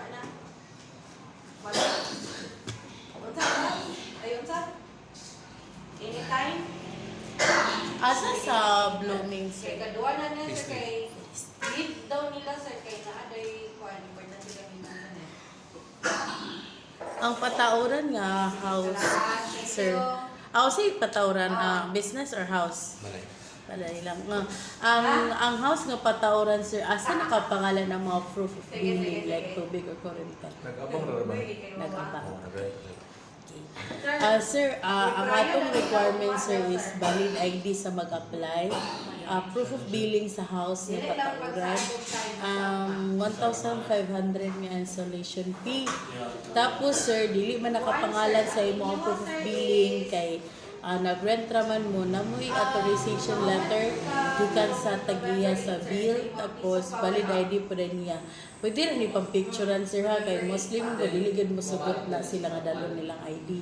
na. Wala. Unsa na? Ayun sa. Anytime. Asa sa blooming Kay sir? kadua na niya sir kay lead daw nila sir kay naaday kuan na sila minsan. Ang patauran nga house, sir. Say patauran, business or house? Malay. Palay lang. Ang house nga patauran, sir, asa nakapangalan ng mga proof of billing like tubig or kuryente? Nag-abang na naman. Nag-abang. Okay. Sir, ang atong requirement, sir, is valid ID sa mag-apply. Proof of billing sa house na patauran. 1,500 nga installation fee. Tapos, sir, dili man nakapangalan sa imo ang proof of billing kay nag-rent raman mo na mo'y authorization letter gikan sa tagiya sa bill tapos valid ID po rin niya. Pwede rin ipang picturean sir ha kay Muslim ko dili gid mo sugot na sila nga dalon nilang ID.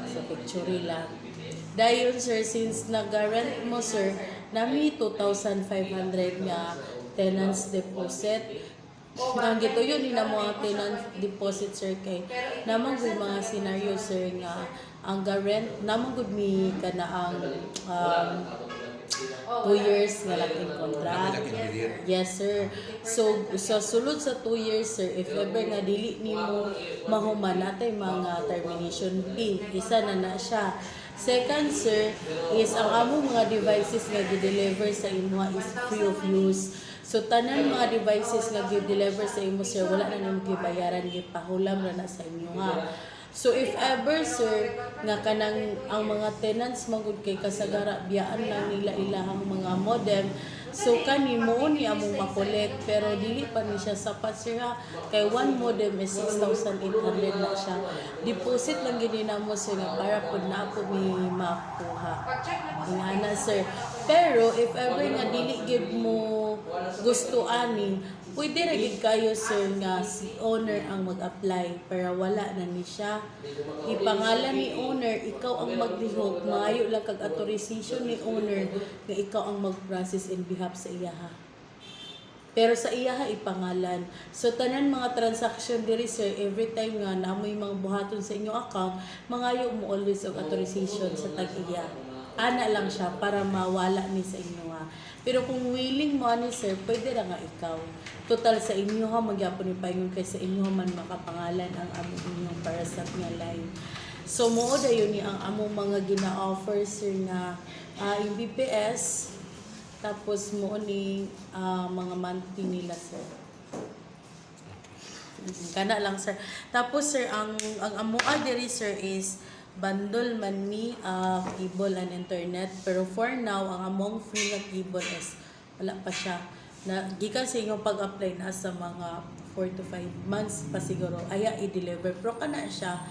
So picture lang. Dayon sir since nag-rent mo sir nami 2,500 nga tenants deposit. Ang gituyo ni na mga tenant deposit sir kay namang gud mga scenario sir nga ang rent namang gud mi kana ang 2 years nga laking contract. Yes sir. So sa sulod sa 2 years sir if ever nga dili nimo mahuman natay mga termination fee isa na siya. Second sir is ang among mga devices nga gi-deliver sa imo is free of use. So tanan mga devices nga gi-deliver sa imo sir wala na nimo gibayaran gipahulam na sa inyo ha. So if ever sir nga kanang ang mga tenants magud kay kasagara biyaan lang nila ilahang mga modem so kani mo ni among makulit pero dili pa ni siya sapat sir ha kay one modem is 6,800 na siya. Deposit lang gini namo sir nga para pud na po mi makuha. Ingana sir. Pero if ever nga dili gid mo gusto ani pwede ra gid kayo sir nga si owner ang mag-apply para wala na ni siya. Ipangalan ni owner, ikaw ang maglihok, maayo lang kag authorization ni owner nga ikaw ang mag-process in behalf sa iyaha. Pero sa iyaha ipangalan. So tanan mga transaction diri sir, every time nga naamoy mga buhaton sa inyong account, mangayo mo always og authorization sa tag-iya. Ana lang siya para mawala ni sa inyo ha. Pero kung willing mo ani sir, pwede ra nga ikaw. Total sa inyo ha, magyapon ni paingon kay sa inyo man makapangalan ang among inyong parasat nga line. So mao dayon ni ang among mga gina-offer sir nga yung BPS tapos mo ni mga monthly nila sir. Kana lang sir. Tapos sir ang amo diri sir is bundle man ni cable and internet pero for now ang among free nga cable is wala pa siya na gikan sa inyong pag-apply na sa mga 4 to 5 months pa siguro aya i-deliver pero kana siya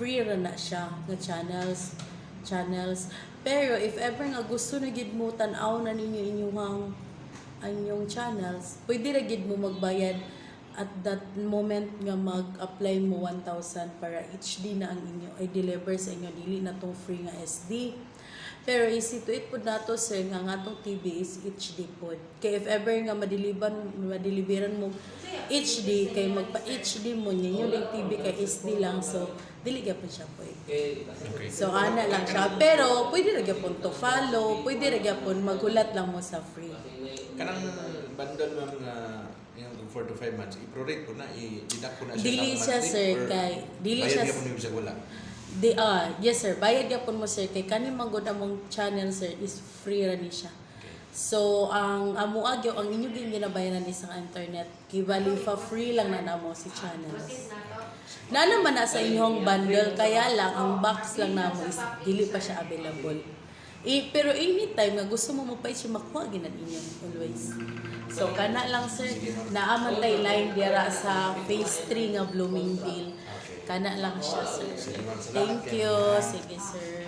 free ra na siya nga channels pero if ever nga gusto na gid mo tan-aw na ninyo inyong channels pwede ra gid mo magbayad at that moment nga mag-apply mo 1,000 para HD na ang inyo ay deliver sa inyo dili na tong free nga SD. Pero isituit po nato sir nga atong TV is HD pod. Kay if ever nga madeliveran mo HD kay magpa-HD mo ninyo yung TV kay SD lang so dili gyapon siya pwede. Okay. So ana lang siya pero pwede ra gyapon to follow, pwede ra gyapon magulat lang mo sa free. Kanang bundle ma'am nga yung 4 to 5 months, i-prorate ko na, i-deduct ko na siya Dili sa siya monthly, sir or kay dili bayad siya niya po niyo siya wala. Yes sir, bayad gyapon mo sir kay kani manggod among channel sir is free ra ni siya. So ang amo agyo ang inyo din ginabayaran ni sa internet kibali fa free lang na namo si channels. Na naman na sa inyong bundle kaya lang ang box lang namo is dili pa siya available. Pero anytime nga gusto mo mapay siya makuha ginan inyo always. So kana lang sir, naaman tay line dira sa phase 3 nga Bloomingdale. Kana lang siya sir. Thank you. Sige sir.